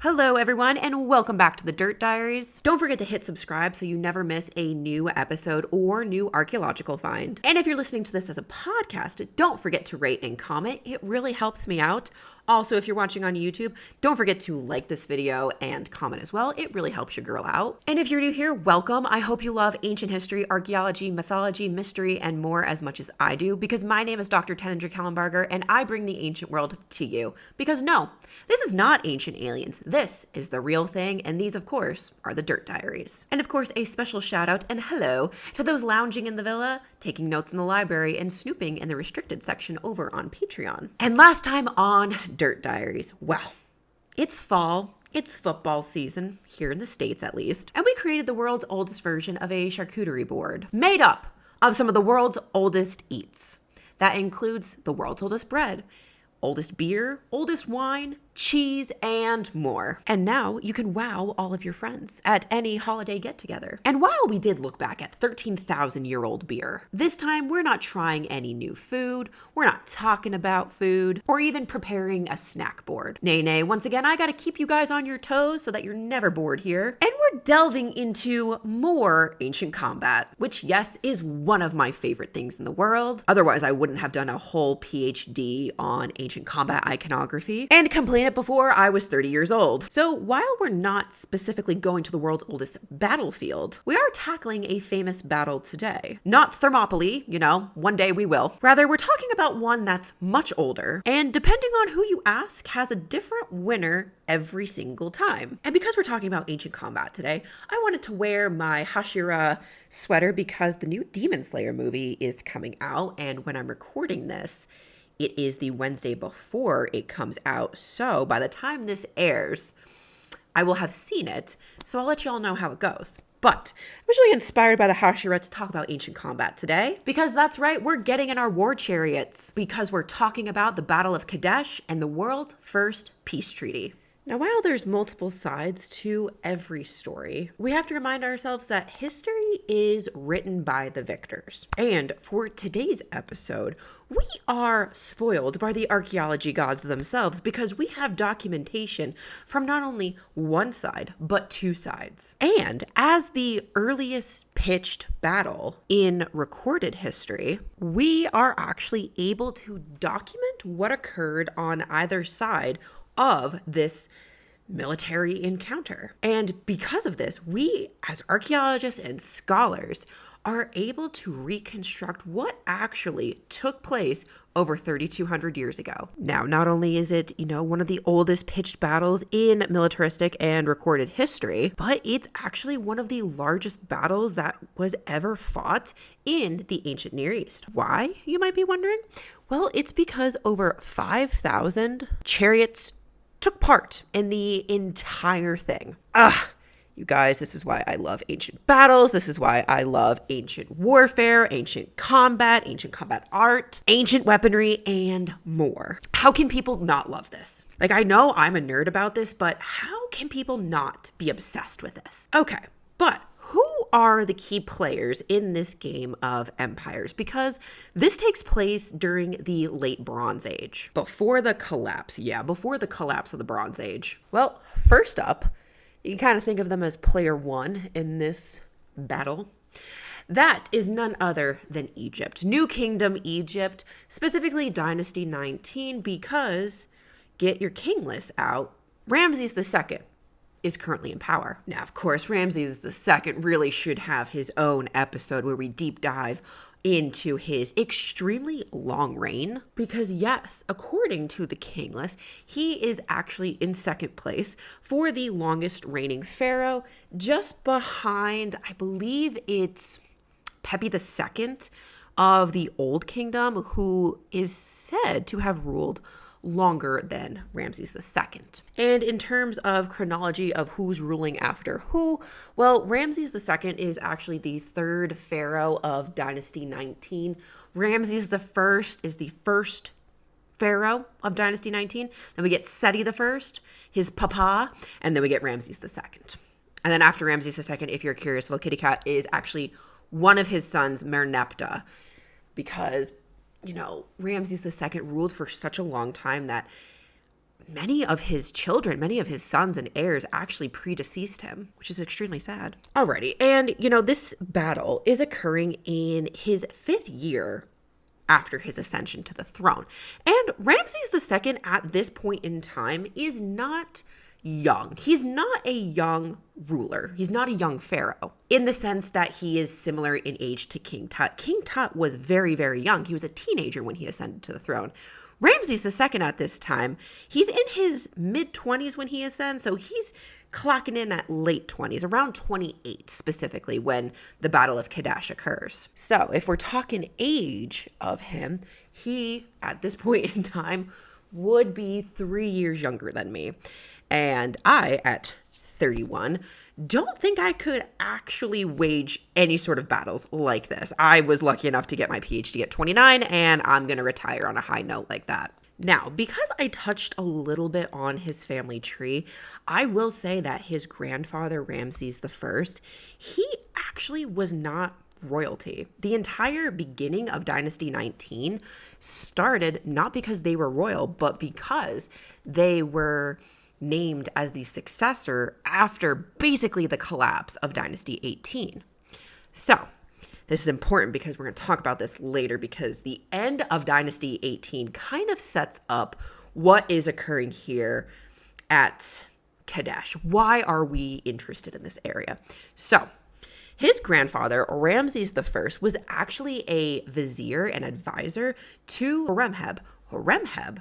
Hello everyone and welcome back to the Dirt Diaries. Don't forget to hit subscribe so you never miss a new episode or new archaeological find. And if you're listening to this as a podcast, don't forget to rate and comment. It really helps me out. Also, if you're watching on YouTube, don't forget to like this video and comment as well. It really helps your girl out. And if you're new here, welcome. I hope you love ancient history, archaeology, mythology, mystery, and more as much as I do, because my name is Dr. Tenendra Kallenbarger, and I bring the ancient world to you. Because no, this is not ancient aliens. This is the real thing, and these, of course, are the Dirt Diaries. And of course, a special shout out and hello to those lounging in the villa, taking notes in the library, and snooping in the restricted section over on Patreon. And last time on Dirt Diaries, well, it's fall, it's football season, here in the States at least, and we created the world's oldest version of a charcuterie board, made up of some of the world's oldest eats. That includes the world's oldest bread, oldest beer, oldest wine, cheese, and more. And now you can wow all of your friends at any holiday get-together. And while we did look back at 13,000-year-old beer, this time we're not trying any new food, we're not talking about food, or even preparing a snack board. Nay, once again, I gotta keep you guys on your toes so that you're never bored here. And we're delving into more ancient combat, which, yes, is one of my favorite things in the world. Otherwise, I wouldn't have done a whole PhD on ancient combat iconography and complain it before I was 30 years old. So while we're not specifically going to the world's oldest battlefield, we are tackling a famous battle today. Not Thermopylae, one day we will. Rather, we're talking about one that's much older, and depending on who you ask, has a different winner every single time. And because we're talking about ancient combat today, I wanted to wear my Hashira sweater because the new Demon Slayer movie is coming out, and when I'm recording this, it is the Wednesday before it comes out, so by the time this airs, I will have seen it, so I'll let y'all know how it goes. But I'm really inspired by the Hashira to talk about ancient combat today, because that's right, we're getting in our war chariots, because we're talking about the Battle of Kadesh and the world's first peace treaty. Now, while there's multiple sides to every story, we have to remind ourselves that history is written by the victors. And for today's episode, we are spoiled by the archaeology gods themselves because we have documentation from not only one side, but two sides. And as the earliest pitched battle in recorded history, we are actually able to document what occurred on either side of this military encounter. And because of this, we as archaeologists and scholars are able to reconstruct what actually took place over 3,200 years ago. Now, not only is it, one of the oldest pitched battles in militaristic and recorded history, but it's actually one of the largest battles that was ever fought in the ancient Near East. Why, you might be wondering? Well, it's because over 5,000 chariots took part in the entire thing. You guys, this is why I love ancient battles. This is why I love ancient warfare, ancient combat art, ancient weaponry, and more. How can people not love this? I know I'm a nerd about this, but how can people not be obsessed with this? Okay, but who are the key players in this game of empires? Because this takes place during the late Bronze Age, before the collapse of the Bronze Age. Well, first up, you can kind of think of them as player one in this battle. That is none other than Egypt. New Kingdom Egypt, specifically Dynasty 19, because, get your king list out, Ramses II is currently in power. Now, of course, Ramses II really should have his own episode where we deep dive into his extremely long reign, because yes, according to the king list, he is actually in second place for the longest reigning pharaoh, just behind, I believe it's Pepi II of the Old Kingdom, who is said to have ruled longer than Ramses II. And in terms of chronology of who's ruling after who, well, Ramses II is actually the third pharaoh of Dynasty 19. Ramses I is the first pharaoh of Dynasty 19. Then we get Seti I, his papa, and then we get Ramses II. And then after Ramses II, if you're a curious little kitty cat, is actually one of his sons, Merneptah, because Ramses II ruled for such a long time that many of his children, many of his sons and heirs actually predeceased him, which is extremely sad. Alrighty, and this battle is occurring in his 5th year after his ascension to the throne. And Ramses II at this point in time is not young. He's not a young ruler. He's not a young pharaoh in the sense that he is similar in age to King Tut. King Tut was very, very young. He was a teenager when he ascended to the throne. Ramses II at this time, he's in his mid-20s when he ascends, so he's clocking in at late 20s, around 28 specifically when the Battle of Kadesh occurs. So if we're talking age of him, he, at this point in time, would be 3 years younger than me. And I, at 31, don't think I could actually wage any sort of battles like this. I was lucky enough to get my PhD at 29, and I'm going to retire on a high note like that. Now, because I touched a little bit on his family tree, I will say that his grandfather, Ramses I, he actually was not royalty. The entire beginning of Dynasty 19 started not because they were royal, but because they were named as the successor after basically the collapse of Dynasty 18. So, this is important because we're going to talk about this later, because the end of Dynasty 18 kind of sets up what is occurring here at Kadesh. Why are we interested in this area? So, his grandfather, Ramses I, was actually a vizier and advisor to Horemheb. Horemheb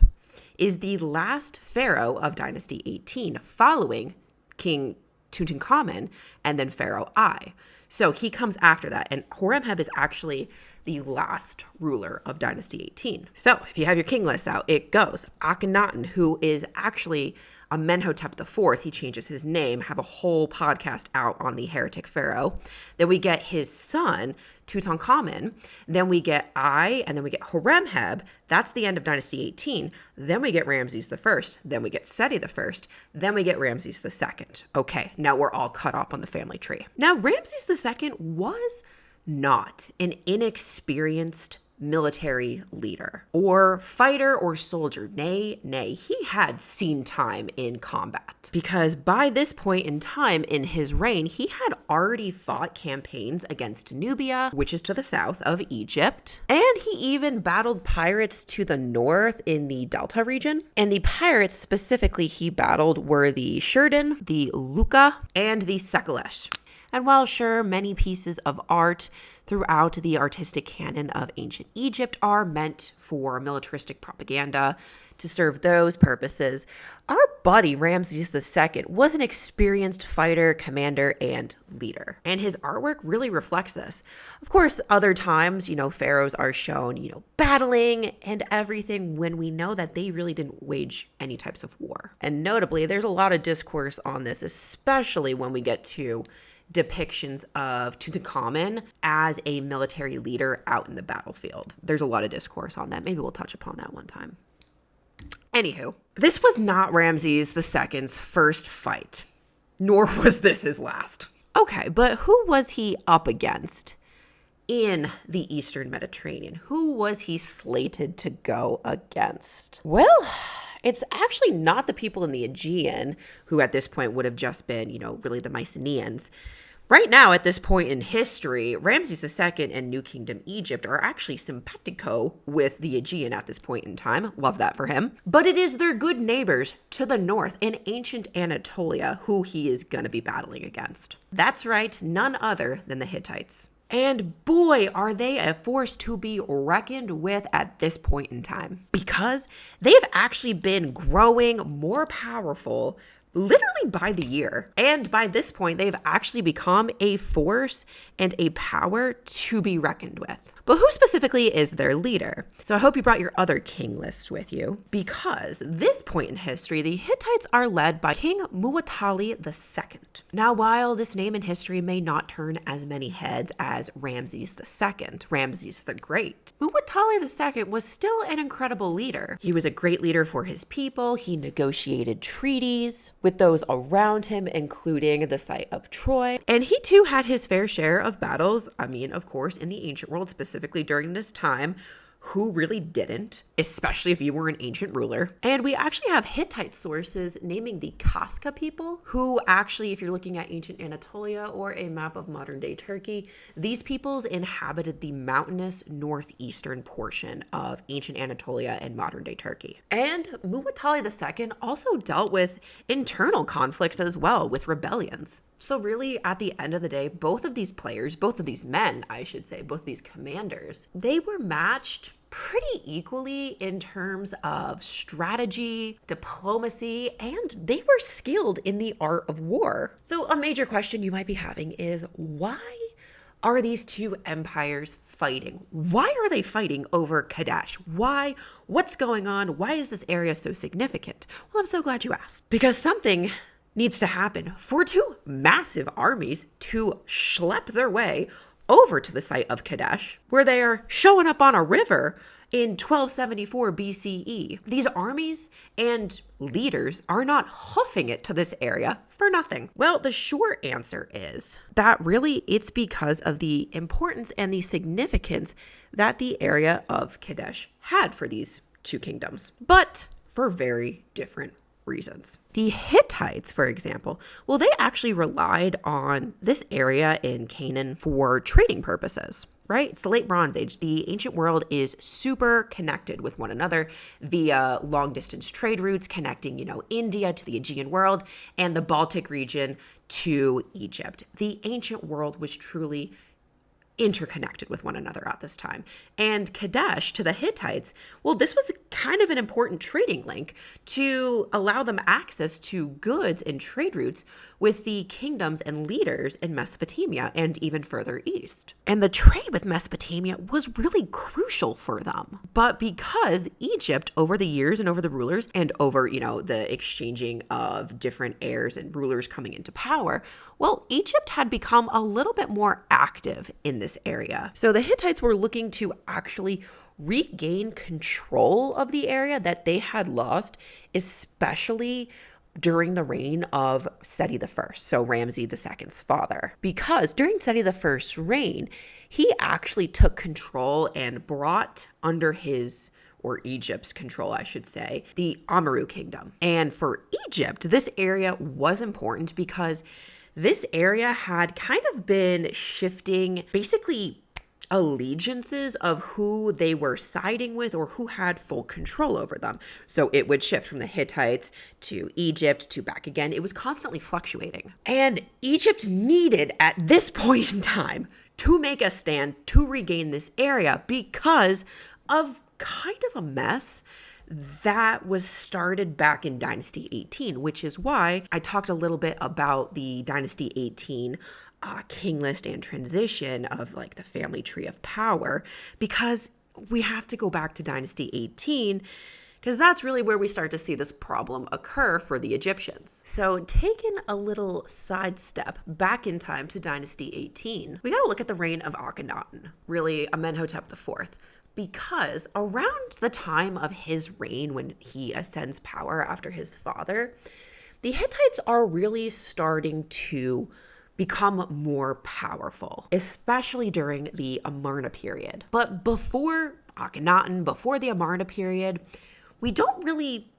is the last pharaoh of Dynasty 18, following King Tutankhamun and then Pharaoh I. So he comes after that, and Horemheb is actually the last ruler of Dynasty 18. So if you have your king list out, it goes Akhenaten, who is actually Amenhotep IV. He changes his name, have a whole podcast out on the heretic pharaoh. Then we get his son, Tutankhamun. Then we get and then we get Horemheb. That's the end of Dynasty 18. Then we get Ramses I. Then we get Seti I. Then we get Ramses II. Okay, now we're all caught up on the family tree. Now, Ramses II was not an inexperienced military leader or fighter or soldier. Nay, he had seen time in combat, because by this point in time in his reign, he had already fought campaigns against Nubia, which is to the south of Egypt, and he even battled pirates to the north in the Delta region. And the pirates specifically he battled were the Sheridan, the Luca, and the Sekelesh. And while sure, many pieces of art throughout the artistic canon of ancient Egypt are meant for militaristic propaganda to serve those purposes, our buddy Ramses II was an experienced fighter, commander, and leader. And his artwork really reflects this. Of course, other times, pharaohs are shown, battling and everything, when we know that they really didn't wage any types of war. And notably, there's a lot of discourse on this, especially when we get to depictions of Tutankhamun as a military leader out in the battlefield. There's a lot of discourse on that. Maybe we'll touch upon that one time. Anywho, this was not Ramses II's first fight, nor was this his last. Okay, but who was he up against in the Eastern Mediterranean? Who was he slated to go against? Well, it's actually not the people in the Aegean, who at this point would have just been, really the Mycenaeans. Right now, at this point in history, Ramses II and New Kingdom Egypt are actually simpatico with the Aegean at this point in time. Love that for him. But it is their good neighbors to the north in ancient Anatolia who he is going to be battling against. That's right, none other than the Hittites. And boy, are they a force to be reckoned with at this point in time, because they've actually been growing more powerful literally by the year. And by this point, they've actually become a force and a power to be reckoned with. But who specifically is their leader? So I hope you brought your other king lists with you, because this point in history, the Hittites are led by King Muwatalli II. Now, while this name in history may not turn as many heads as Ramses II, Ramses the Great, Muwatalli II was still an incredible leader. He was a great leader for his people. He negotiated treaties with those around him, including the site of Troy. And he too had his fair share of battles. Of course, in the ancient world, specifically during this time, who really didn't, especially if you were an ancient ruler. And we actually have Hittite sources naming the Kaska people, who actually, if you're looking at ancient Anatolia or a map of modern day Turkey, these peoples inhabited the mountainous northeastern portion of ancient Anatolia and modern day Turkey. And Muwatalli II also dealt with internal conflicts as well, with rebellions. So really, at the end of the day, both of these players, both of these men, I should say, both of these commanders, they were matched pretty equally in terms of strategy, diplomacy, and they were skilled in the art of war. So a major question you might be having is, why are these two empires fighting? Why are they fighting over Kadesh? Why? What's going on? Why is this area so significant? Well, I'm so glad you asked. Because something needs to happen for two massive armies to schlep their way over to the site of Kadesh, where they are showing up on a river in 1274 BCE. These armies and leaders are not hoofing it to this area for nothing. Well, the short answer is that really it's because of the importance and the significance that the area of Kadesh had for these two kingdoms, but for very different reasons. The Hittites, for example, well, they actually relied on this area in Canaan for trading purposes, right? It's the late Bronze Age. The ancient world is super connected with one another via long distance trade routes connecting, India to the Aegean world and the Baltic region to Egypt. The ancient world was truly interconnected with one another at this time. And Kadesh to the Hittites, well, this was kind of an important trading link to allow them access to goods and trade routes with the kingdoms and leaders in Mesopotamia and even further east. And the trade with Mesopotamia was really crucial for them. But because Egypt, over the years and over the rulers and over, the exchanging of different heirs and rulers coming into power, well, Egypt had become a little bit more active in this area. So the Hittites were looking to actually regain control of the area that they had lost, especially during the reign of Seti I, so Ramses II's father. Because during Seti I's reign, he actually took control and brought under his, or Egypt's control, I should say, the Amurru kingdom. And for Egypt, this area was important because this area had kind of been shifting basically allegiances of who they were siding with or who had full control over them. So it would shift from the Hittites to Egypt to back again. It was constantly fluctuating. And Egypt needed at this point in time to make a stand to regain this area because of kind of a mess that was started back in Dynasty 18, which is why I talked a little bit about the Dynasty 18 king list and transition of like the family tree of power, because we have to go back to Dynasty 18 because that's really where we start to see this problem occur for the Egyptians. So taking a little sidestep back in time to Dynasty 18, we got to look at the reign of Akhenaten, really Amenhotep IV. Because around the time of his reign, when he ascends power after his father, the Hittites are really starting to become more powerful, especially during the Amarna period. But before Akhenaten, before the Amarna period, we don't really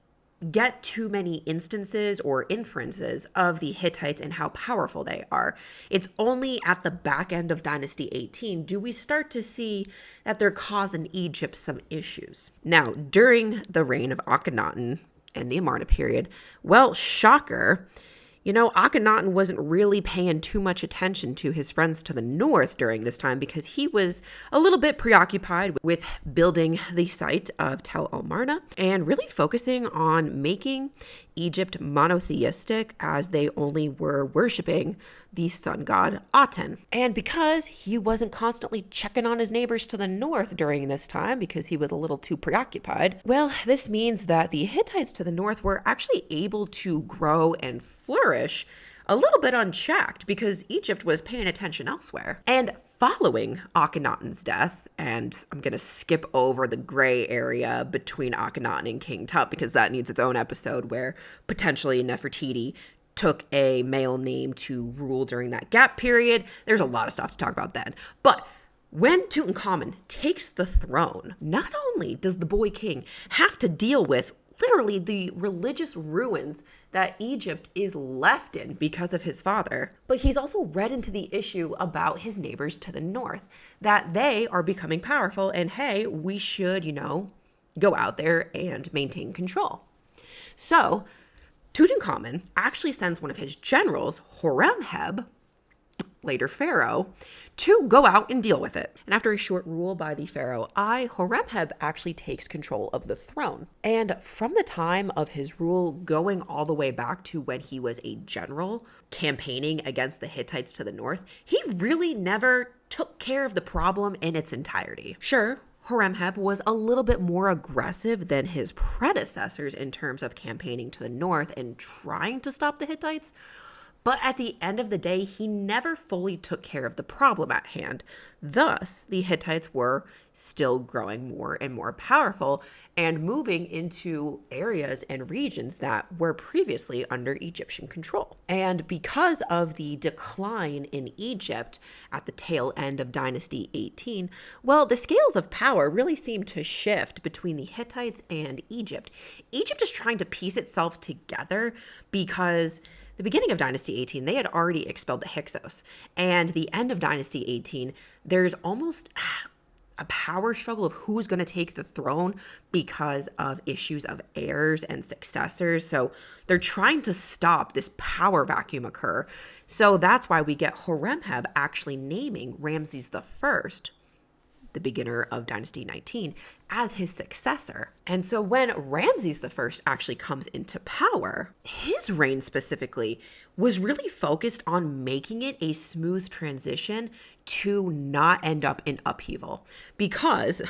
get too many instances or inferences of the Hittites and how powerful they are. It's only at the back end of Dynasty 18 do we start to see that they're causing Egypt some issues. Now, during the reign of Akhenaten and the Amarna period, well, shocker, Akhenaten wasn't really paying too much attention to his friends to the north during this time because he was a little bit preoccupied with building the site of Tel el-Marna and really focusing on making Egypt monotheistic, as they only were worshiping the sun god Aten. And because he wasn't constantly checking on his neighbors to the north during this time because he was a little too preoccupied, well, this means that the Hittites to the north were actually able to grow and flourish a little bit unchecked because Egypt was paying attention elsewhere. And following Akhenaten's death, and I'm going to skip over the gray area between Akhenaten and King Tut because that needs its own episode where potentially Nefertiti took a male name to rule during that gap period. There's a lot of stuff to talk about then. But When Tutankhamun takes the throne, not only does the boy king have to deal with literally the religious ruins that Egypt is left in because of his father, but he's also read into the issue about his neighbors to the north, that they are becoming powerful and hey, we should, go out there and maintain control. So Tutankhamun actually sends one of his generals, Horemheb, later pharaoh, to go out and deal with it. And after a short rule by the pharaoh Horemheb actually takes control of the throne. And from the time of his rule going all the way back to when he was a general campaigning against the Hittites to the north, he really never took care of the problem in its entirety. Sure, Horemheb was a little bit more aggressive than his predecessors in terms of campaigning to the north and trying to stop the Hittites, but at the end of the day, he never fully took care of the problem at hand. Thus, the Hittites were still growing more and more powerful and moving into areas and regions that were previously under Egyptian control. And because of the decline in Egypt at the tail end of Dynasty 18, well, the scales of power really seemed to shift between the Hittites and Egypt. Egypt is trying to piece itself together because the beginning of Dynasty 18, they had already expelled the Hyksos. And the end of Dynasty 18, there's almost a power struggle of who's going to take the throne because of issues of heirs and successors. So they're trying to stop this power vacuum occur. So that's why we get Horemheb actually naming Ramses the First, the beginner of Dynasty 19, as his successor. And so when Ramses I actually comes into power, his reign specifically was really focused on making it a smooth transition to not end up in upheaval. Because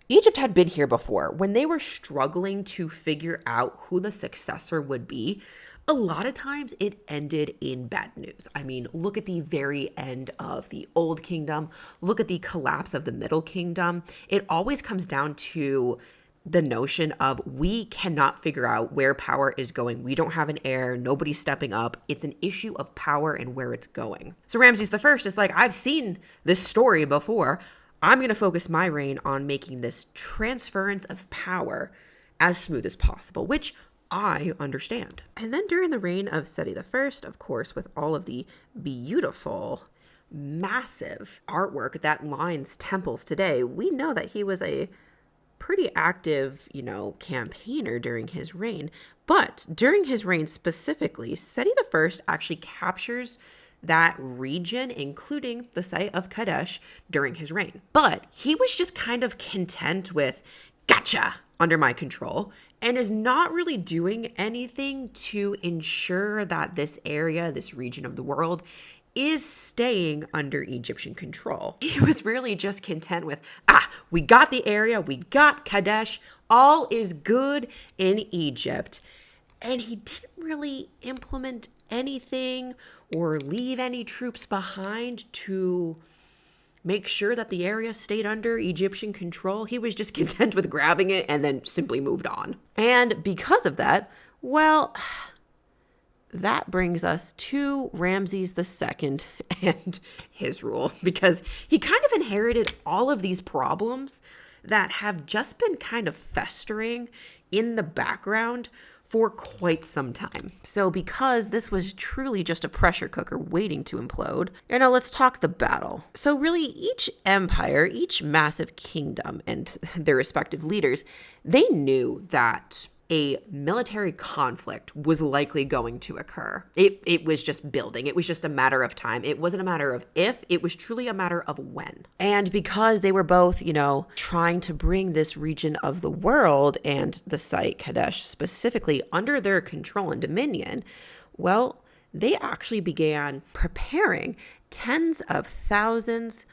Egypt had been here before. When they were struggling to figure out who the successor would be, a lot of times it ended in bad news. I mean, look at the very end of the Old Kingdom. Look at the collapse of the Middle Kingdom. It always comes down to the notion of we cannot figure out where power is going. We don't have an heir. Nobody's stepping up. It's an issue of power and where it's going. So Ramses the First is like, I've seen this story before. I'm going to focus my reign on making this transference of power as smooth as possible, which I understand. And then during the reign of Seti I, of course, with all of the beautiful, massive artwork that lines temples today, we know that he was a pretty active, campaigner during his reign. But during his reign specifically, Seti I actually captures that region, including the site of Kadesh, during his reign. But he was just kind of content with, gotcha, under my control, and is not really doing anything to ensure that this area, this region of the world, is staying under Egyptian control. He was really just content with, we got the area, we got Kadesh, all is good in Egypt. And he didn't really implement anything or leave any troops behind to make sure that the area stayed under Egyptian control. He was just content with grabbing it and then simply moved on. And because of that, well, that brings us to Ramses II and his rule, because he kind of inherited all of these problems that have just been kind of festering in the background for quite some time. So because this was truly just a pressure cooker waiting to implode, now let's talk the battle. So really each empire, each massive kingdom and their respective leaders, they knew that a military conflict was likely going to occur. It was just building. It was just a matter of time. It wasn't a matter of if, it was truly a matter of when. And because they were both, trying to bring this region of the world and the site Kadesh specifically under their control and dominion, well, they actually began preparing tens of thousands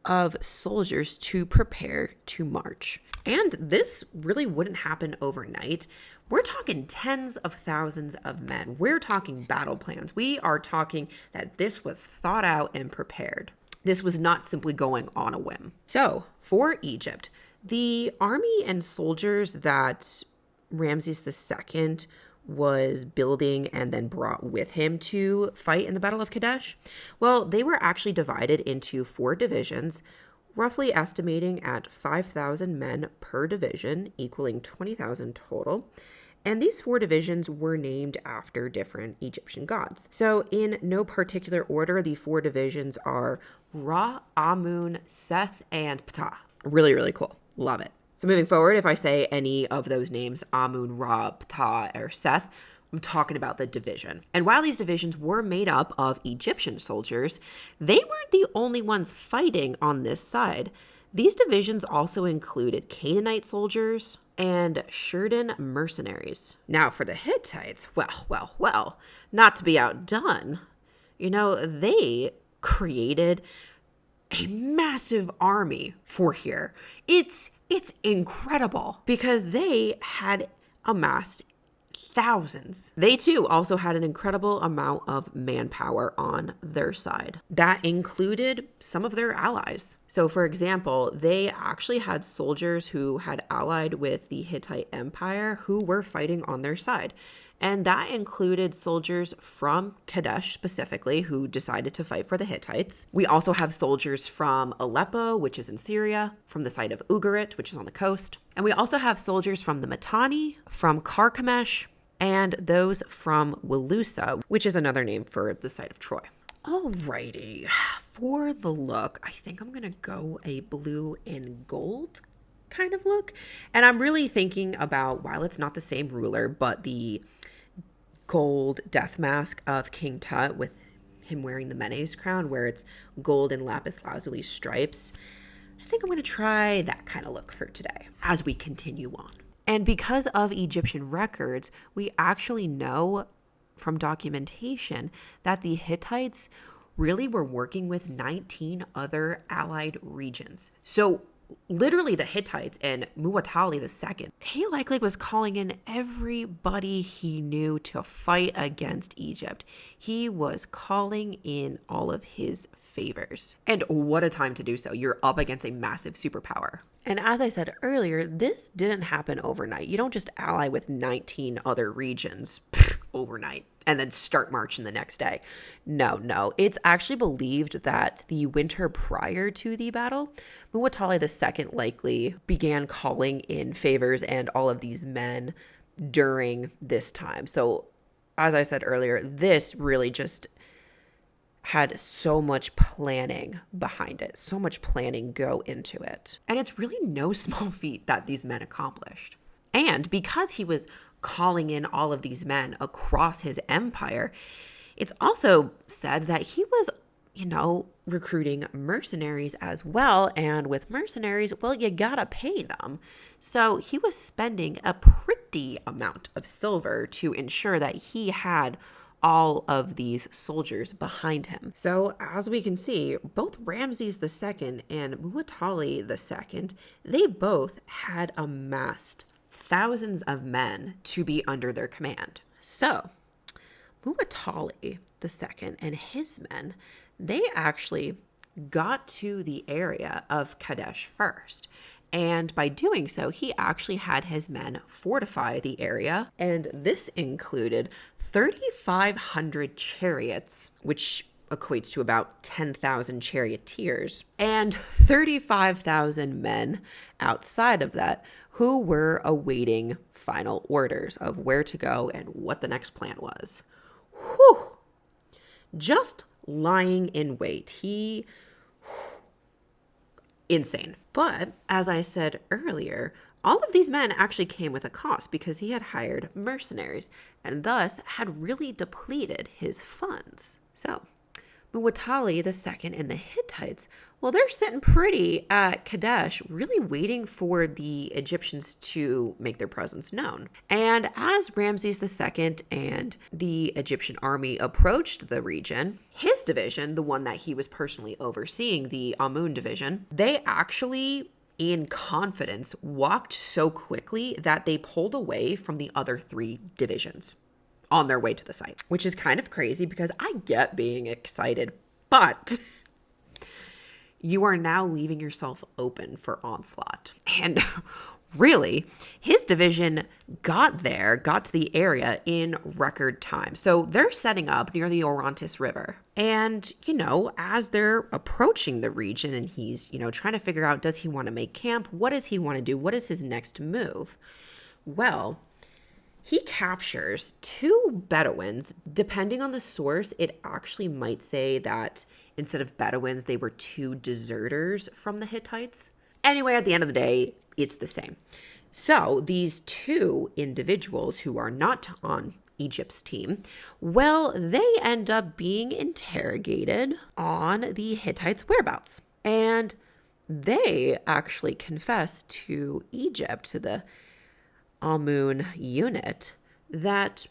of soldiers to prepare to march. And this really wouldn't happen overnight. We're talking tens of thousands of men. We're talking battle plans. We are talking that this was thought out and prepared. This was not simply going on a whim. So for Egypt, the army and soldiers that Ramses II was building and then brought with him to fight in the Battle of Kadesh? Well, they were actually divided into 4 divisions, roughly estimating at 5,000 men per division, equaling 20,000 total. And these 4 divisions were named after different Egyptian gods. So in no particular order, the 4 divisions are Ra, Amun, Seth, and Ptah. Really, really cool. Love it. So moving forward, if I say any of those names, Amun, Ra, Ptah, or Seth, I'm talking about the division. And while these divisions were made up of Egyptian soldiers, they weren't the only ones fighting on this side. These divisions also included Canaanite soldiers and Shurdan mercenaries. Now for the Hittites, well, not to be outdone, they created a massive army for here. It's incredible because they had amassed thousands. They too also had an incredible amount of manpower on their side. That included some of their allies. So for example, they actually had soldiers who had allied with the Hittite Empire who were fighting on their side. And that included soldiers from Kadesh specifically who decided to fight for the Hittites. We also have soldiers from Aleppo, which is in Syria, from the site of Ugarit, which is on the coast. And we also have soldiers from the Mitanni, from Carchemish, and those from Wilusa, which is another name for the site of Troy. Alrighty, for the look, I think I'm gonna go a blue and gold kind of look. And I'm really thinking about, while it's not the same ruler, but the gold death mask of King Tut with him wearing the Menes crown, where it's gold and lapis lazuli stripes. I think I'm gonna try that kind of look for today as we continue on. And because of Egyptian records, we actually know from documentation that the Hittites really were working with 19 other allied regions. So literally the Hittites and Muwatalli II, he likely was calling in everybody he knew to fight against Egypt. He was calling in all of his favors. And what a time to do so. You're up against a massive superpower. And as I said earlier, this didn't happen overnight. You don't just ally with 19 other regions overnight and then start marching the next day. No. It's actually believed that the winter prior to the battle, Muwatalli II likely began calling in favors and all of these men during this time. So as I said earlier, this really just had so much planning behind it, so much planning go into it. And it's really no small feat that these men accomplished. And because he was calling in all of these men across his empire, it's also said that he was, recruiting mercenaries as well. And with mercenaries, well, you gotta pay them. So he was spending a pretty amount of silver to ensure that he had all of these soldiers behind him. So as we can see, both Ramses II and Muwatalli II, they both had amassed thousands of men to be under their command. So Muwatalli II and his men, they actually got to the area of Kadesh first. And by doing so, he actually had his men fortify the area. And this included 3,500 chariots, which equates to about 10,000 charioteers, and 35,000 men outside of that who were awaiting final orders of where to go and what the next plan was. Whew. Just lying in wait. Insane. But as I said earlier, all of these men actually came with a cost because he had hired mercenaries and thus had really depleted his funds. So Muwatalli II and the Hittites, well, they're sitting pretty at Kadesh, really waiting for the Egyptians to make their presence known. And as Ramses II and the Egyptian army approached the region, his division, the one that he was personally overseeing, the Amun division, they actually, in confidence, walked so quickly that they pulled away from the other 3 divisions on their way to the site, which is kind of crazy because I get being excited, but you are now leaving yourself open for onslaught. And Really, his division got to the area in record time. So they're setting up near the Orontes River. And, as they're approaching the region and he's, trying to figure out, does he want to make camp? What does he want to do? What is his next move? Well, he captures 2 Bedouins. Depending on the source, it actually might say that instead of Bedouins, they were 2 deserters from the Hittites. Anyway, at the end of the day, it's the same. So these 2 individuals who are not on Egypt's team, well, they end up being interrogated on the Hittites' whereabouts. And they actually confess to Egypt, to the Amun unit, that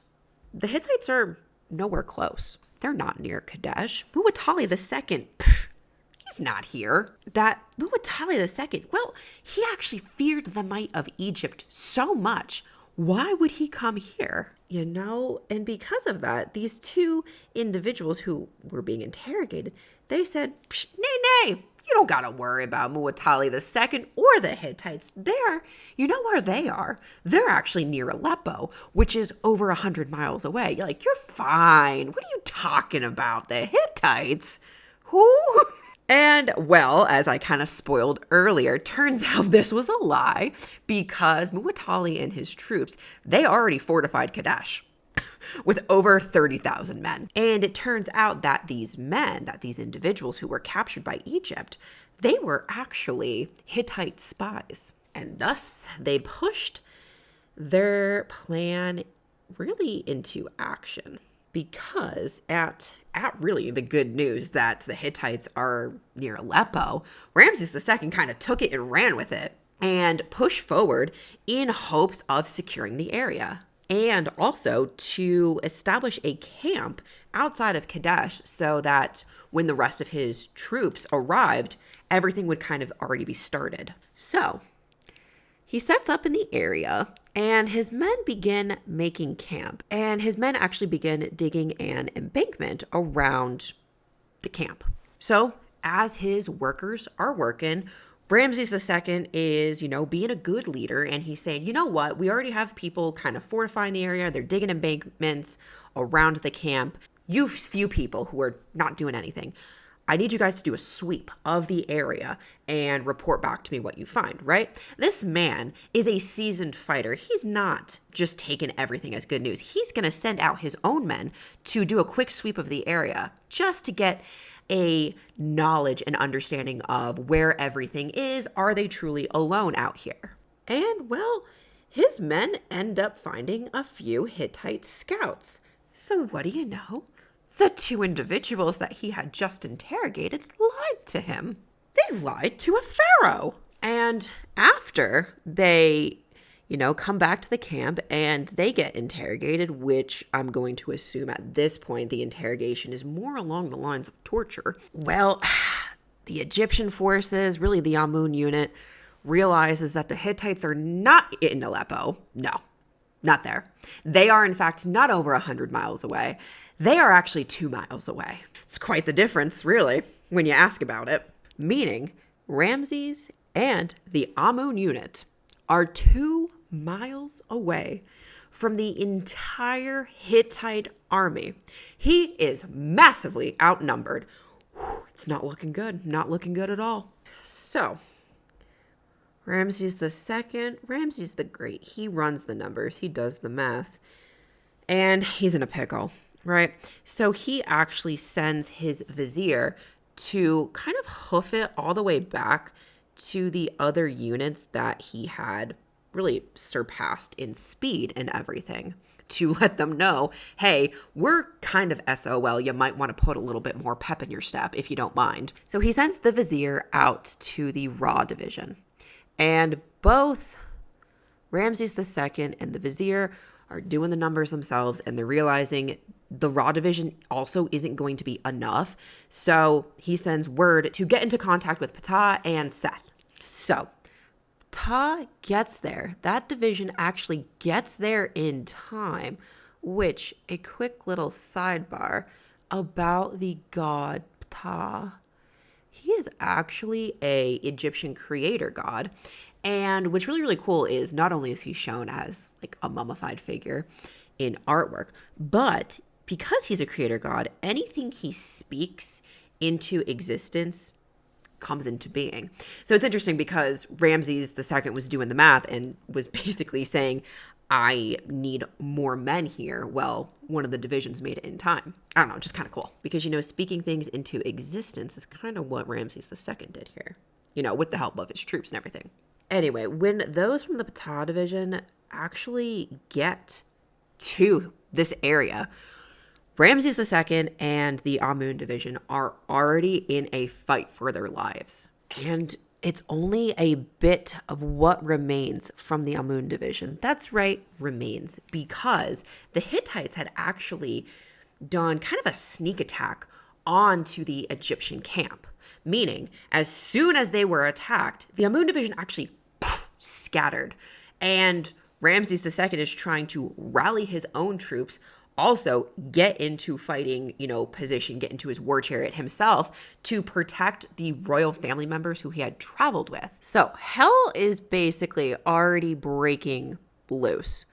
the Hittites are nowhere close. They're not near Kadesh. Muwatalli II, he's not here. That Muwatalli II, well, he actually feared the might of Egypt so much. Why would he come here? And because of that, these 2 individuals who were being interrogated, they said, nay, you don't got to worry about Muwatalli II or the Hittites. You know where they are? They're actually near Aleppo, which is over 100 miles away. You're like, you're fine. What are you talking about? The Hittites? Who? And, well, as I kind of spoiled earlier, turns out this was a lie because Muwatalli and his troops, they already fortified Kadesh with over 30,000 men. And it turns out that these individuals who were captured by Egypt, they were actually Hittite spies. And thus they pushed their plan really into action. Because at really the good news that the Hittites are near Aleppo, Ramses II kind of took it and ran with it and pushed forward in hopes of securing the area. And also to establish a camp outside of Kadesh so that when the rest of his troops arrived, everything would kind of already be started. So he sets up in the area and his men begin making camp. And his men actually begin digging an embankment around the camp. So as his workers are working, Ramses II is, being a good leader, and he's saying, you know what, we already have people kind of fortifying the area. They're digging embankments around the camp. You few people who are not doing anything. I need you guys to do a sweep of the area and report back to me what you find, right? This man is a seasoned fighter. He's not just taking everything as good news. He's going to send out his own men to do a quick sweep of the area just to get a knowledge and understanding of where everything is. Are they truly alone out here? And, well, his men end up finding a few Hittite scouts. So what do you know? The 2 individuals that he had just interrogated lied to him. They lied to a pharaoh. And after they, come back to the camp and they get interrogated, which I'm going to assume at this point the interrogation is more along the lines of torture. Well, the Egyptian forces, really the Amun unit, realizes that the Hittites are not in Aleppo. No, not there. They are, in fact, not over 100 miles away. They are actually 2 miles away. It's quite the difference, really, when you ask about it. Meaning, Ramses and the Amun unit are 2 miles away from the entire Hittite army. He is massively outnumbered. It's not looking good. Not looking good at all. So, Ramses the Great, he runs the numbers. He does the math. And he's in a pickle, right? So he actually sends his vizier to kind of hoof it all the way back to the other units that he had really surpassed in speed and everything, to let them know, hey, we're kind of SOL. You might want to put a little bit more pep in your step if you don't mind. So he sends the vizier out to the Ra division. And both Ramses II and the vizier are doing the numbers themselves, and they're realizing the Ra division also isn't going to be enough. So he sends word to get into contact with Ptah and Seth. So Ptah gets there. That division actually gets there in time, which, a quick little sidebar about the god Ptah. He is actually a Egyptian creator god, And what's really, really cool is not only is he shown as like a mummified figure in artwork, but because he's a creator god, anything he speaks into existence comes into being. So it's interesting because Ramses II was doing the math and was basically saying, I need more men here. Well, one of the divisions made it in time. I don't know, just kind of cool. Because, speaking things into existence is kind of what Ramses II did here, with the help of his troops and everything. Anyway, when those from the Ptah division actually get to this area, Ramses II and the Amun division are already in a fight for their lives. And it's only a bit of what remains from the Amun division. That's right, remains, because the Hittites had actually done kind of a sneak attack onto the Egyptian camp. Meaning, as soon as they were attacked, the Amun division actually scattered. And Ramses II is trying to rally his own troops, also get into fighting, position, get into his war chariot himself to protect the royal family members who he had traveled with. So hell is basically already breaking loose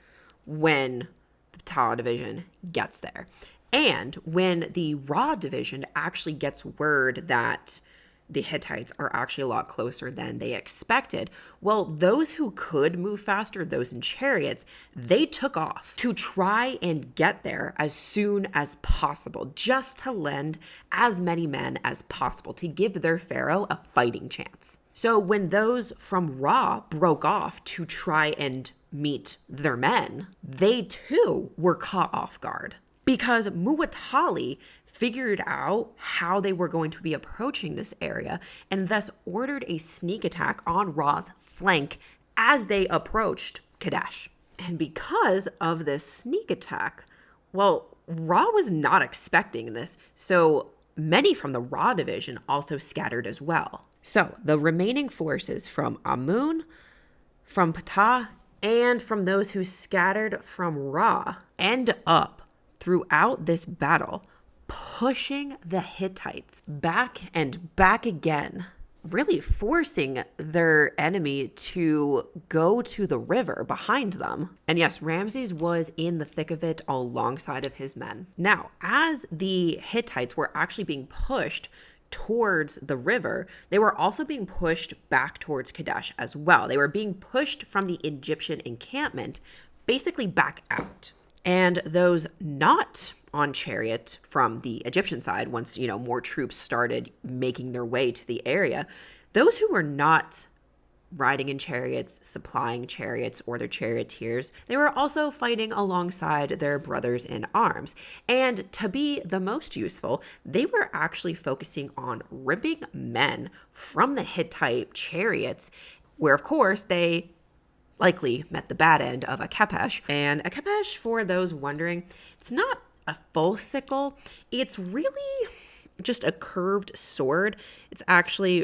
when the Ptah division gets there. And when the Ra division actually gets word that the Hittites are actually a lot closer than they expected, well, those who could move faster, those in chariots, they took off to try and get there as soon as possible, just to lend as many men as possible to give their pharaoh a fighting chance. So when those from Ra broke off to try and meet their men, they too were caught off guard because Muwatalli figured out how they were going to be approaching this area and thus ordered a sneak attack on Ra's flank as they approached Kadesh. And because of this sneak attack, well, Ra was not expecting this, so many from the Ra division also scattered as well. So the remaining forces from Amun, from Ptah, and from those who scattered from Ra end up throughout this battle pushing the Hittites back and back again, really forcing their enemy to go to the river behind them. And yes, Ramses was in the thick of it alongside of his men. Now, as the Hittites were actually being pushed towards the river, they were also being pushed back towards Kadesh as well. They were being pushed from the Egyptian encampment basically back out. And those not on chariot from the Egyptian side, once, more troops started making their way to the area, those who were not riding in chariots, supplying chariots, or their charioteers, they were also fighting alongside their brothers in arms. And to be the most useful, they were actually focusing on ripping men from the Hittite chariots, where, of course, they likely met the bad end of a kepesh. And a kepesh, for those wondering, it's not a full sickle. It's really just a curved sword. It's actually,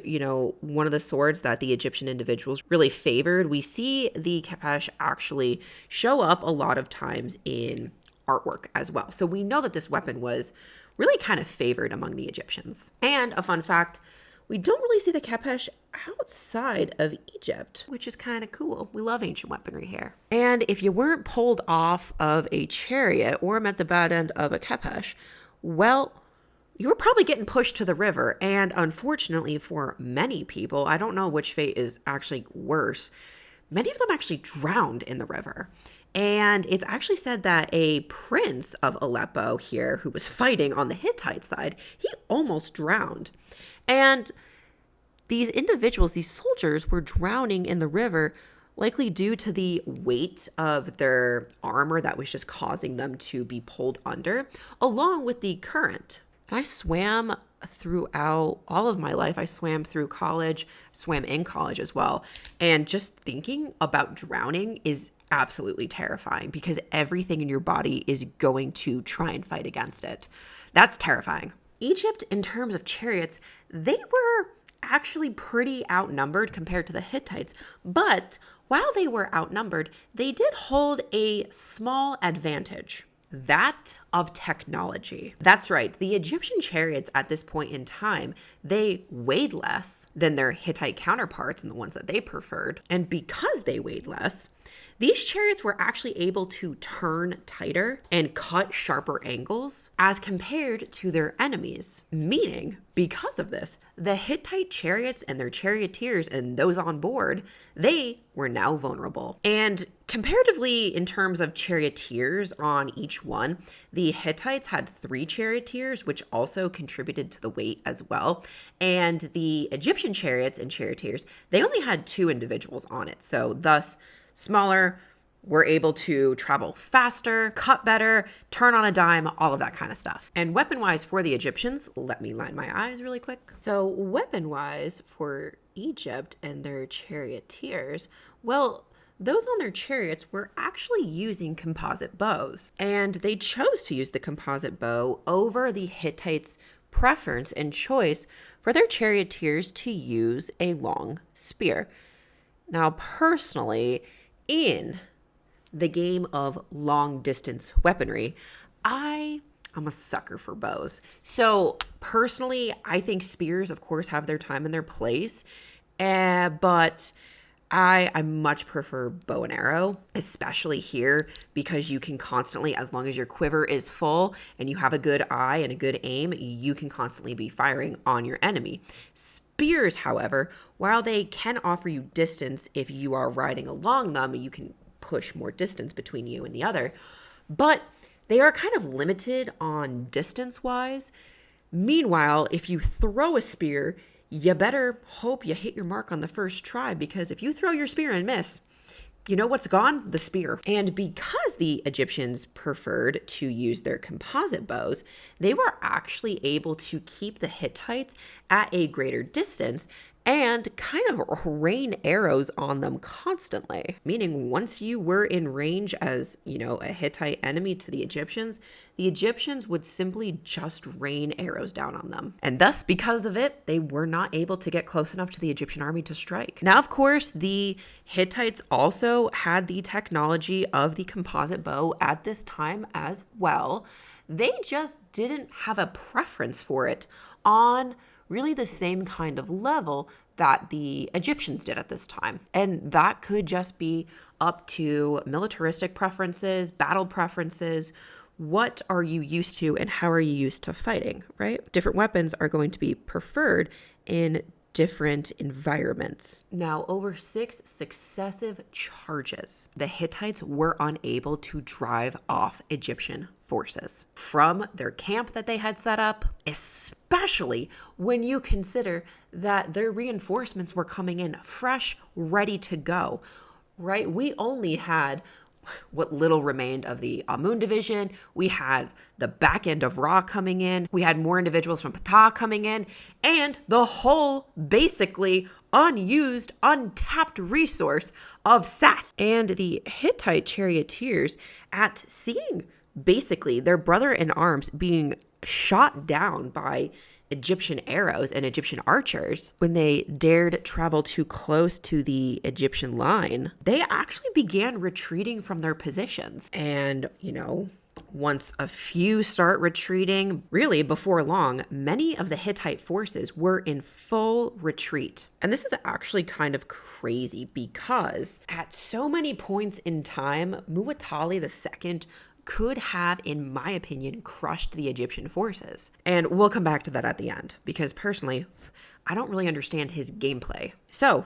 one of the swords that the Egyptian individuals really favored. We see the kepesh actually show up a lot of times in artwork as well. So we know that this weapon was really kind of favored among the Egyptians. And a fun fact, we don't really see the kepesh outside of Egypt, which is kind of cool. We love ancient weaponry here. And if you weren't pulled off of a chariot or met the bad end of a kepesh, well, you were probably getting pushed to the river. And unfortunately for many people, I don't know which fate is actually worse, many of them actually drowned in the river. And it's actually said that a prince of Aleppo here who was fighting on the Hittite side, he almost drowned. And these individuals, these soldiers, were drowning in the river, likely due to the weight of their armor that was just causing them to be pulled under, along with the current. And I swam throughout all of my life. I swam through college, swam in college as well. And just thinking about drowning is absolutely terrifying because everything in your body is going to try and fight against it. That's terrifying. Egypt, in terms of chariots, they were actually pretty outnumbered compared to the Hittites. But while they were outnumbered, they did hold a small advantage. that of technology. That's right, the Egyptian chariots at this point in time, they weighed less than their Hittite counterparts and the ones that they preferred. And because they weighed less, these chariots were actually able to turn tighter and cut sharper angles as compared to their enemies. Meaning, because of this, the Hittite chariots and their charioteers and those on board, they were now vulnerable. And comparatively, in terms of charioteers on each one, the Hittites had 3 charioteers, which also contributed to the weight as well. And the Egyptian chariots and charioteers, they only had 2 individuals on it. So thus, smaller, were able to travel faster, cut better, turn on a dime, all of that kind of stuff. And weapon-wise for the Egyptians, let me line my eyes really quick. So weapon-wise for Egypt and their charioteers, well, those on their chariots were actually using composite bows. And they chose to use the composite bow over the Hittites' preference and choice for their charioteers to use a long spear. Now, personally, in the game of long distance weaponry, I'm a sucker for bows. So personally, I think spears, of course, have their time and their place, but I much prefer bow and arrow, especially here, because you can constantly, as long as your quiver is full and you have a good eye and a good aim, you can constantly be firing on your enemy. Spears, however, while they can offer you distance if you are riding along them, you can push more distance between you and the other, but they are kind of limited on distance-wise. Meanwhile, if you throw a spear, you better hope you hit your mark on the first try, because if you throw your spear and miss, you know what's gone? The spear. And because the Egyptians preferred to use their composite bows, they were actually able to keep the Hittites at a greater distance and kind of rain arrows on them constantly. Meaning once you were in range as, a Hittite enemy to the Egyptians would simply just rain arrows down on them. And thus, because of it, they were not able to get close enough to the Egyptian army to strike. Now, of course, the Hittites also had the technology of the composite bow at this time as well. They just didn't have a preference for it on really the same kind of level that the Egyptians did at this time. And that could just be up to militaristic preferences, battle preferences. What are you used to and how are you used to fighting, right? Different weapons are going to be preferred in different environments. Now, over 6 successive charges, the Hittites were unable to drive off Egyptian forces from their camp that they had set up, especially when you consider that their reinforcements were coming in fresh, ready to go, right? We only had what little remained of the Amun division. We had the back end of Ra coming in. We had more individuals from Ptah coming in, and the whole basically unused, untapped resource of Seth. And the Hittite charioteers, at seeing basically their brother in arms being shot down by Egyptian arrows and Egyptian archers, when they dared travel too close to the Egyptian line, they actually began retreating from their positions. And, once a few start retreating, really before long, many of the Hittite forces were in full retreat. And this is actually kind of crazy because at so many points in time, Muwatalli II could have, in my opinion, crushed the Egyptian forces. And we'll come back to that at the end, because personally, I don't really understand his gameplay. So,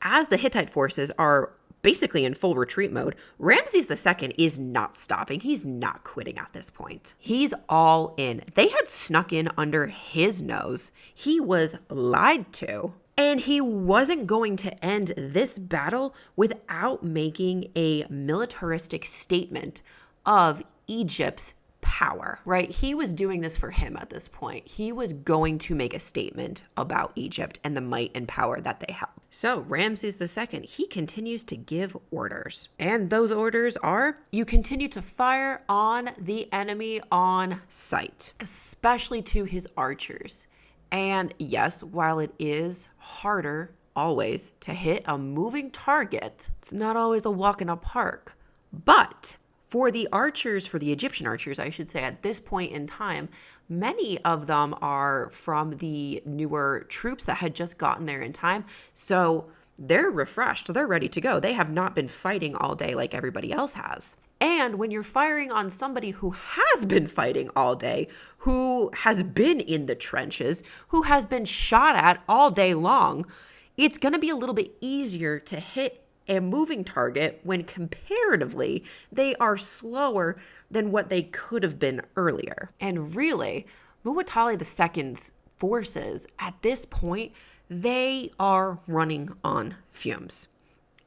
as the Hittite forces are basically in full retreat mode, Ramses II is not stopping. He's not quitting at this point. He's all in. They had snuck in under his nose. He was lied to. And he wasn't going to end this battle without making a militaristic statement of Egypt's power, right? He was doing this for him at this point. He was going to make a statement about Egypt and the might and power that they held. So Ramses II, he continues to give orders. And those orders are, you continue to fire on the enemy on sight, especially to his archers. And yes, while it is harder always to hit a moving target, it's not always a walk in a park. But For the Egyptian archers, I should say, at this point in time, many of them are from the newer troops that had just gotten there in time. So they're refreshed. They're ready to go. They have not been fighting all day like everybody else has. And when you're firing on somebody who has been fighting all day, who has been in the trenches, who has been shot at all day long, it's going to be a little bit easier to hit a moving target when comparatively they are slower than what they could have been earlier. And really, Muwatalli II's forces at this point, they are running on fumes.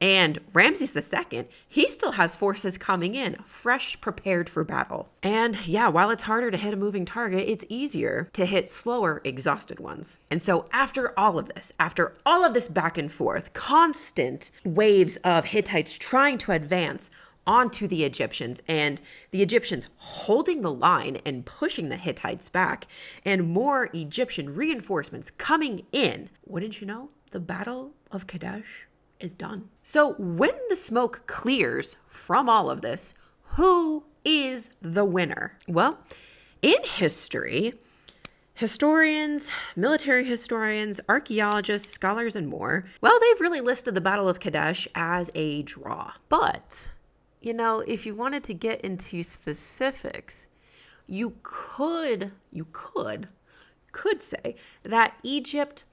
And Ramses II, he still has forces coming in, fresh, prepared for battle. And yeah, while it's harder to hit a moving target, it's easier to hit slower, exhausted ones. And so after all of this back and forth, constant waves of Hittites trying to advance onto the Egyptians, and the Egyptians holding the line and pushing the Hittites back, and more Egyptian reinforcements coming in, wouldn't you know, the Battle of Kadesh is done. So when the smoke clears from all of this, who is the winner? Well, in history, historians, military historians, archaeologists, scholars, and more, well, they've really listed the Battle of Kadesh as a draw. But, you know, if you wanted to get into specifics, you could say that Egypt,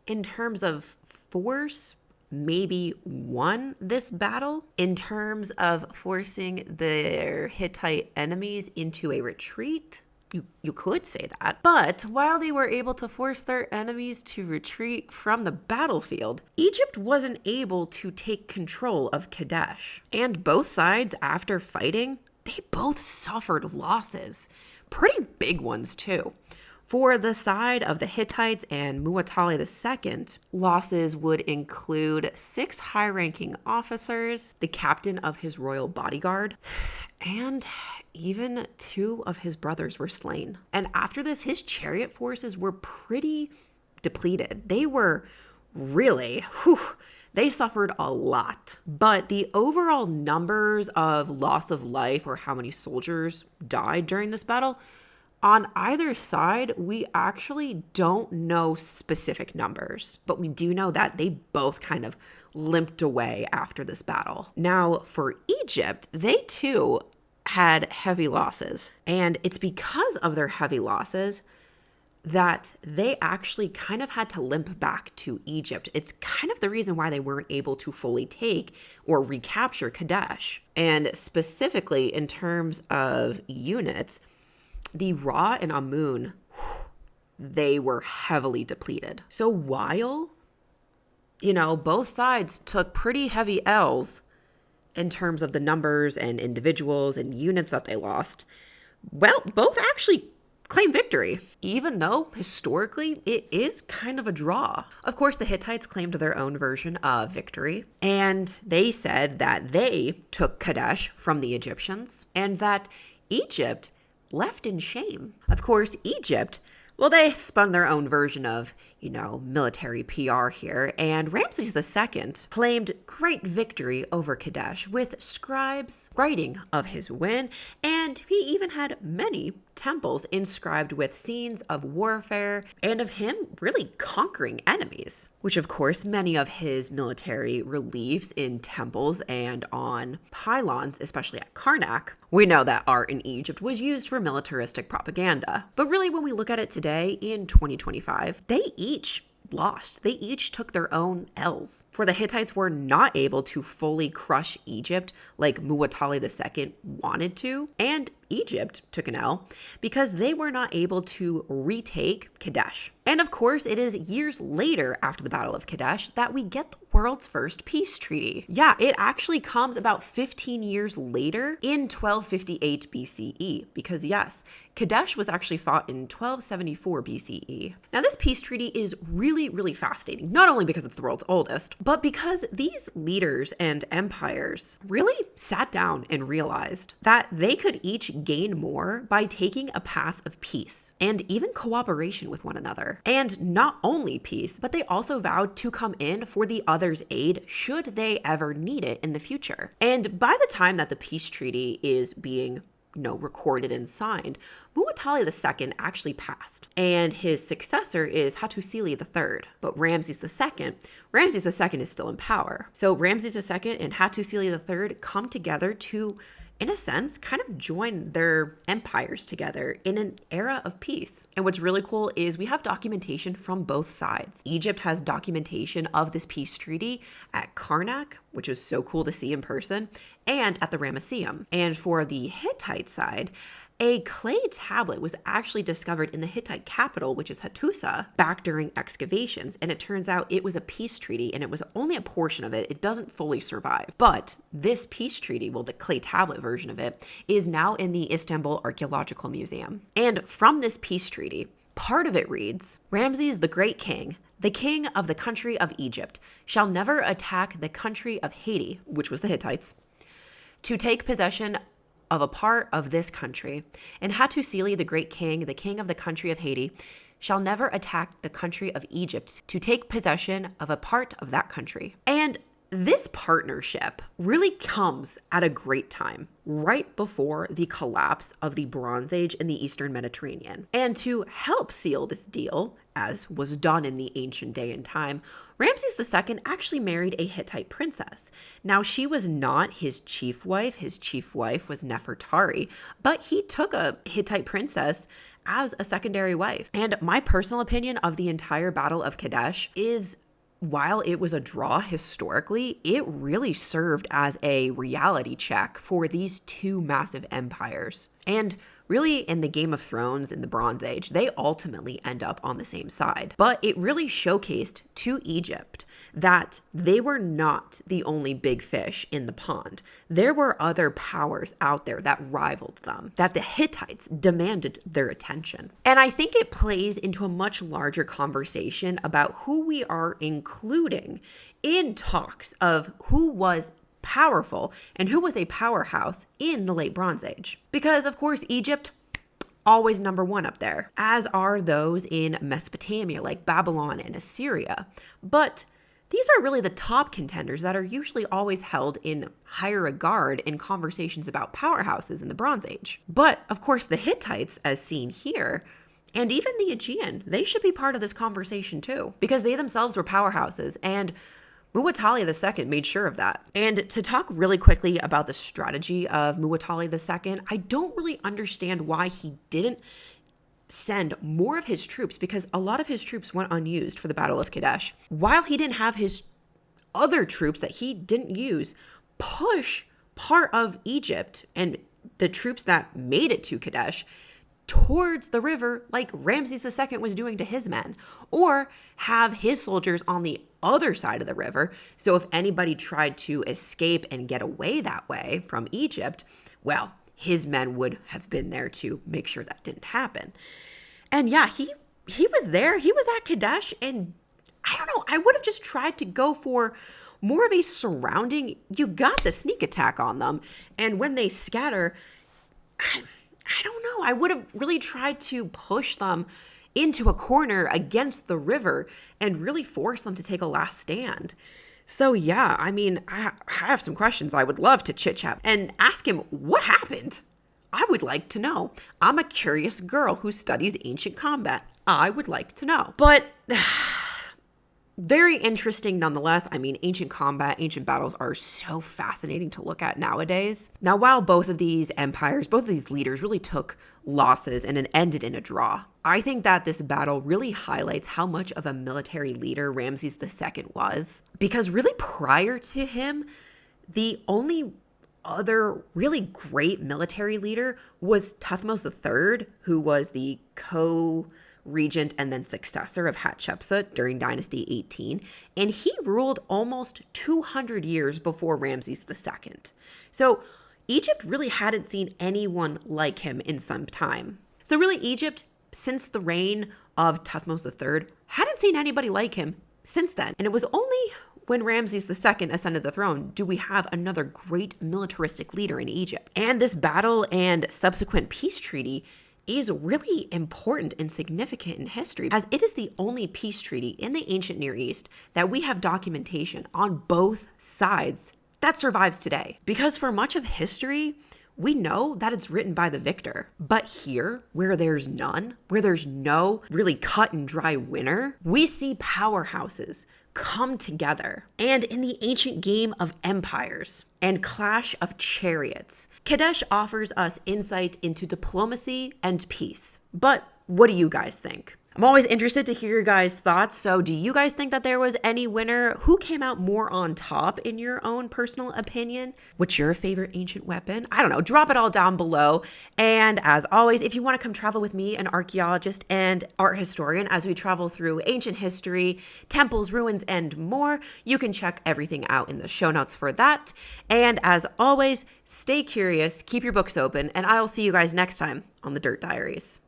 in terms of force, maybe won this battle in terms of forcing their Hittite enemies into a retreat. You could say that. But while they were able to force their enemies to retreat from the battlefield, Egypt wasn't able to take control of Kadesh. And both sides, after fighting, they both suffered losses. Pretty big ones, too. For the side of the Hittites and Muwatalli II, losses would include 6 high-ranking officers, the captain of his royal bodyguard, and even 2 of his brothers were slain. And after this, his chariot forces were pretty depleted. They were really, they suffered a lot. But the overall numbers of loss of life, or how many soldiers died during this battle, on either side, we actually don't know specific numbers, but we do know that they both kind of limped away after this battle. Now, for Egypt, they too had heavy losses, and it's because of their heavy losses that they actually kind of had to limp back to Egypt. It's kind of the reason why they weren't able to fully take or recapture Kadesh. And specifically in terms of units, the Ra and Amun, they were heavily depleted. So while, you know, both sides took pretty heavy L's in terms of the numbers and individuals and units that they lost, well, both actually claimed victory, even though historically it is kind of a draw. Of course, the Hittites claimed their own version of victory, and they said that they took Kadesh from the Egyptians and that Egypt left in shame. Of course, Egypt, well, they spun their own version of, you know, military PR here, and Ramses II claimed great victory over Kadesh with scribes writing of his win, and he even had many temples inscribed with scenes of warfare and of him really conquering enemies, which of course many of his military reliefs in temples and on pylons, especially at Karnak, we know that art in Egypt was used for militaristic propaganda. But really, when we look at it today in 2025, they each lost. They each took their own L's. For the Hittites were not able to fully crush Egypt like Muwatalli II wanted to, and Egypt took an L because they were not able to retake Kadesh. And of course, it is years later after the Battle of Kadesh that we get the world's first peace treaty. Yeah, it actually comes about 15 years later in 1258 BCE, because yes, Kadesh was actually fought in 1274 BCE. Now, this peace treaty is really fascinating, not only because it's the world's oldest, but because these leaders and empires really sat down and realized that they could each gain more by taking a path of peace and even cooperation with one another. And not only peace, but they also vowed to come in for the other's aid should they ever need it in the future. And by the time that the peace treaty is being recorded and signed, Muwatalli II actually passed, and his successor is Hattusili III. But Ramses II is still in power. So Ramses II and Hattusili III come together to, in a sense, kind of join their empires together in an era of peace. And what's really cool is we have documentation from both sides. Egypt has documentation of this peace treaty at Karnak, which is so cool to see in person, and at the Ramesseum. And for the Hittite side, a clay tablet was actually discovered in the Hittite capital, which is Hattusa, back during excavations. And it turns out it was a peace treaty, and it was only a portion of it. It doesn't fully survive. But this peace treaty, well, the clay tablet version of it, is now in the Istanbul Archaeological Museum. And from this peace treaty, part of it reads, "Ramses the great king, the king of the country of Egypt, shall never attack the country of Haiti," which was the Hittites, "to take possession of a part of this country, and Hattusili, the great king, the king of the country of Haiti, shall never attack the country of Egypt to take possession of a part of that country." And this partnership really comes at a great time, right before the collapse of the Bronze Age in the Eastern Mediterranean. And to help seal this deal, as was done in the ancient day and time, Ramses II actually married a Hittite princess. Now, she was not his chief wife. His chief wife was Nefertari, but he took a Hittite princess as a secondary wife. And my personal opinion of the entire Battle of Kadesh is, while it was a draw historically, it really served as a reality check for these two massive empires. And really, in the Game of Thrones in the Bronze Age, they ultimately end up on the same side. But it really showcased to Egypt that they were not the only big fish in the pond. There were other powers out there that rivaled them, that the Hittites demanded their attention. And I think it plays into a much larger conversation about who we are including in talks of who was powerful and who was a powerhouse in the late Bronze Age. Because, of course, Egypt, always number one up there, as are those in Mesopotamia like Babylon and Assyria. But these are really the top contenders that are usually always held in higher regard in conversations about powerhouses in the Bronze Age. But, of course, the Hittites, as seen here, and even the Aegean, they should be part of this conversation too, because they themselves were powerhouses, and Muwatalli II made sure of that. And to talk really quickly about the strategy of Muwatalli II, I don't really understand why he didn't send more of his troops, because a lot of his troops went unused for the Battle of Kadesh, while he didn't have his other troops that he didn't use push part of Egypt and the troops that made it to Kadesh towards the river like Ramses II was doing to his men, or have his soldiers on the other side of the river. So if anybody tried to escape and get away that way from Egypt, well, his men would have been there to make sure that didn't happen. And yeah, he was there. He was at Kadesh, and I don't know, I would have just tried to go for more of a surrounding, you got the sneak attack on them, and when they scatter, I don't know. I would have really tried to push them into a corner against the river and really force them to take a last stand. So yeah, I mean, I have some questions. I would love to chit chat and ask him what happened. I would like to know. I'm a curious girl who studies ancient combat. I would like to know. But very interesting nonetheless. I mean, ancient combat, ancient battles are so fascinating to look at nowadays. Now, while both of these empires, both of these leaders really took losses and it ended in a draw, I think that this battle really highlights how much of a military leader Ramses II was. Because really prior to him, the only other really great military leader was Thutmose III, who was the co-regent and then successor of Hatshepsut during Dynasty 18, and he ruled almost 200 years before Ramses II. So Egypt really hadn't seen anyone like him in some time. So really Egypt, since the reign of Thutmose III, hadn't seen anybody like him since then. And it was only when Ramses II ascended the throne, do we have another great militaristic leader in Egypt. And this battle and subsequent peace treaty is really important and significant in history, as it is the only peace treaty in the ancient Near East that we have documentation on both sides that survives today. Because for much of history, we know that it's written by the victor. But here, where there's none, where there's no really cut and dry winner, we see powerhouses come together. And in the ancient game of empires and clash of chariots, Kadesh offers us insight into diplomacy and peace. But what do you guys think? I'm always interested to hear your guys' thoughts. So do you guys think that there was any winner? Who came out more on top in your own personal opinion? What's your favorite ancient weapon? I don't know. Drop it all down below. And as always, if you want to come travel with me, an archaeologist and art historian, as we travel through ancient history, temples, ruins, and more, you can check everything out in the show notes for that. And as always, stay curious, keep your books open, and I'll see you guys next time on the Dirt Diaries.